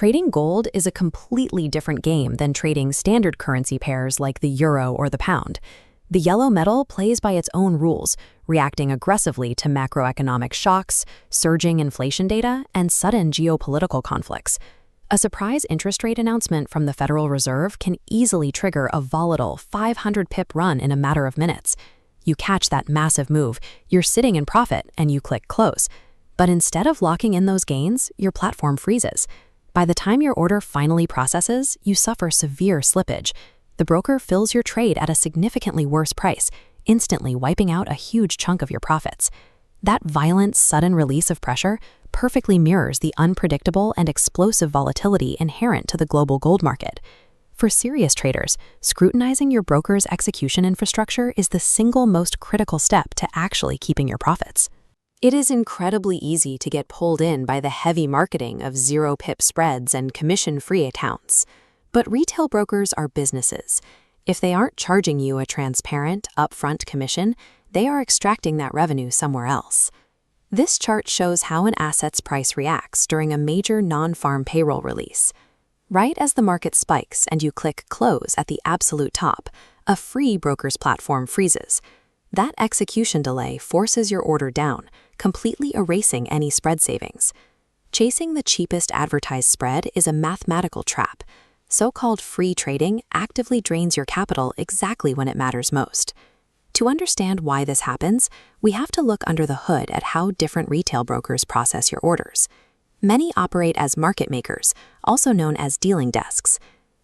Trading gold is a completely different game than trading standard currency pairs like the euro or the pound. The yellow metal plays by its own rules, reacting aggressively to macroeconomic shocks, surging inflation data, and sudden geopolitical conflicts. A surprise interest rate announcement from the Federal Reserve can easily trigger a volatile 500-pip run in a matter of minutes. You catch that massive move, you're sitting in profit, and you click close. But instead of locking in those gains, your platform freezes. By the time your order finally processes, you suffer severe slippage. The broker fills your trade at a significantly worse price, instantly wiping out a huge chunk of your profits. That violent, sudden release of pressure perfectly mirrors the unpredictable and explosive volatility inherent to the global gold market. For serious traders, scrutinizing your broker's execution infrastructure is the single most critical step to actually keeping your profits. It is incredibly easy to get pulled in by the heavy marketing of zero-pip spreads and commission-free accounts. But retail brokers are businesses. If they aren't charging you a transparent, upfront commission, they are extracting that revenue somewhere else. This chart shows how an asset's price reacts during a major non-farm payroll release. Right as the market spikes and you click close at the absolute top, a free broker's platform freezes. That execution delay forces your order down, completely erasing any spread savings. Chasing the cheapest advertised spread is a mathematical trap. So-called free trading actively drains your capital exactly when it matters most. To understand why this happens, we have to look under the hood at how different retail brokers process your orders. Many operate as market makers, also known as dealing desks.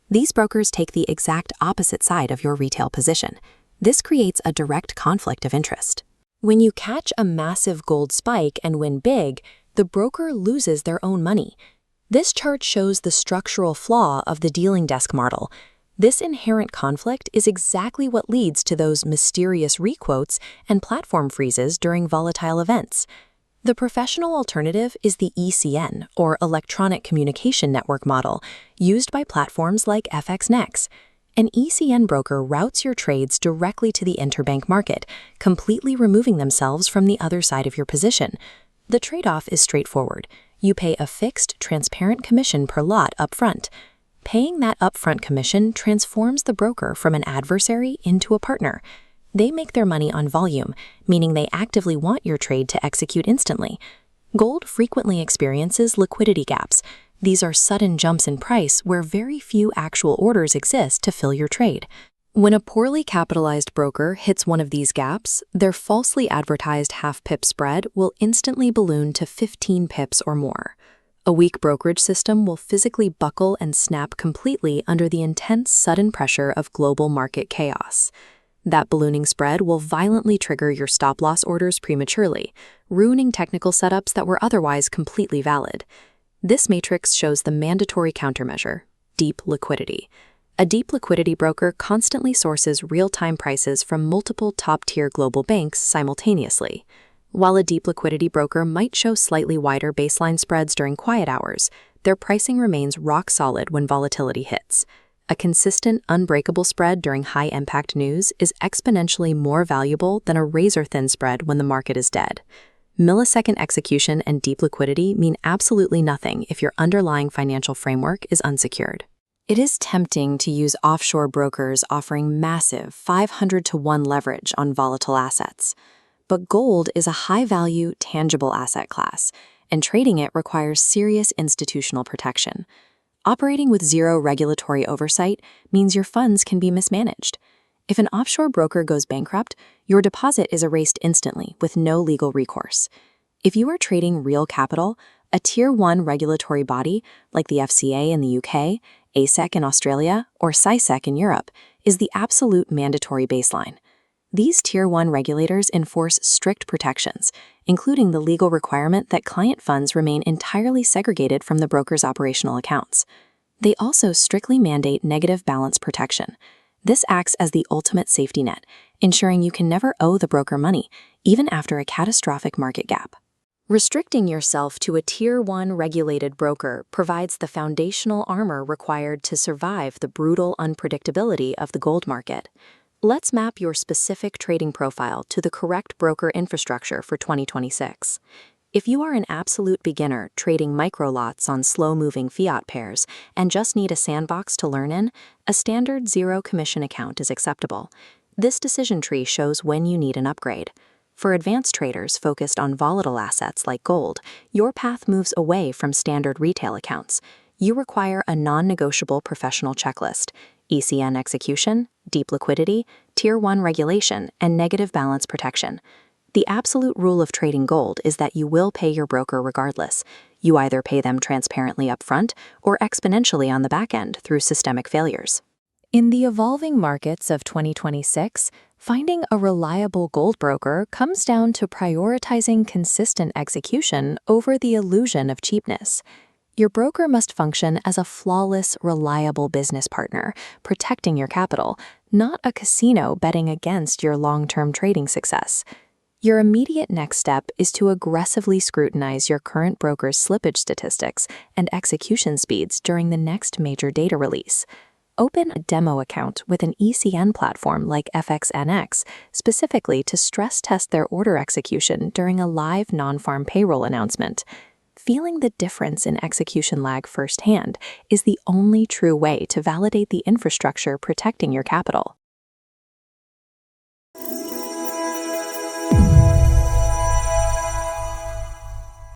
These brokers take the exact opposite side of your retail position. This creates a direct conflict of interest. When you catch a massive gold spike and win big, the broker loses their own money. This chart shows the structural flaw of the dealing desk model. This inherent conflict is exactly what leads to those mysterious requotes and platform freezes during volatile events. The professional alternative is the ECN, or Electronic Communication Network model, used by platforms like FXNX. An ECN broker routes your trades directly to the interbank market, completely removing themselves from the other side of your position. The trade-off is straightforward. You pay a fixed, transparent commission per lot upfront. Paying that upfront commission transforms the broker from an adversary into a partner. They make their money on volume, meaning they actively want your trade to execute instantly. Gold frequently experiences liquidity gaps. These are sudden jumps in price where very few actual orders exist to fill your trade. When a poorly capitalized broker hits one of these gaps, their falsely advertised half-pip spread will instantly balloon to 15 pips or more. A weak brokerage system will physically buckle and snap completely under the intense sudden pressure of global market chaos. That ballooning spread will violently trigger your stop-loss orders prematurely, ruining technical setups that were otherwise completely valid. This matrix shows the mandatory countermeasure, deep liquidity. A deep liquidity broker constantly sources real-time prices from multiple top-tier global banks simultaneously. While a deep liquidity broker might show slightly wider baseline spreads during quiet hours, their pricing remains rock solid when volatility hits. A consistent, unbreakable spread during high-impact news is exponentially more valuable than a razor-thin spread when the market is dead. Millisecond execution and deep liquidity mean absolutely nothing if your underlying financial framework is unsecured. It is tempting to use offshore brokers offering massive 500-to-1 leverage on volatile assets. But gold is a high-value, tangible asset class, and trading it requires serious institutional protection. Operating with zero regulatory oversight means your funds can be mismanaged. If an offshore broker goes bankrupt, your deposit is erased instantly with no legal recourse. If you are trading real capital, a Tier 1 regulatory body, like the FCA in the UK, ASEC in Australia, or CISEC in Europe, is the absolute mandatory baseline. These Tier 1 regulators enforce strict protections, including the legal requirement that client funds remain entirely segregated from the broker's operational accounts. They also strictly mandate negative balance protection. This acts as the ultimate safety net, ensuring you can never owe the broker money, even after a catastrophic market gap. Restricting yourself to a Tier 1 regulated broker provides the foundational armor required to survive the brutal unpredictability of the gold market. Let's map your specific trading profile to the correct broker infrastructure for 2026. If you are an absolute beginner trading microlots on slow-moving fiat pairs and just need a sandbox to learn in, a standard zero-commission account is acceptable. This decision tree shows when you need an upgrade. For advanced traders focused on volatile assets like gold, your path moves away from standard retail accounts. You require a non-negotiable professional checklist: ECN execution, deep liquidity, Tier 1 regulation, and negative balance protection. The absolute rule of trading gold is that you will pay your broker regardless. You either pay them transparently upfront or exponentially on the back end through systemic failures. In the evolving markets of 2026, finding a reliable gold broker comes down to prioritizing consistent execution over the illusion of cheapness. Your broker must function as a flawless, reliable business partner, protecting your capital, not a casino betting against your long-term trading success. Your immediate next step is to aggressively scrutinize your current broker's slippage statistics and execution speeds during the next major data release. Open a demo account with an ECN platform like FXNX specifically to stress test their order execution during a live non-farm payroll announcement. Feeling the difference in execution lag firsthand is the only true way to validate the infrastructure protecting your capital.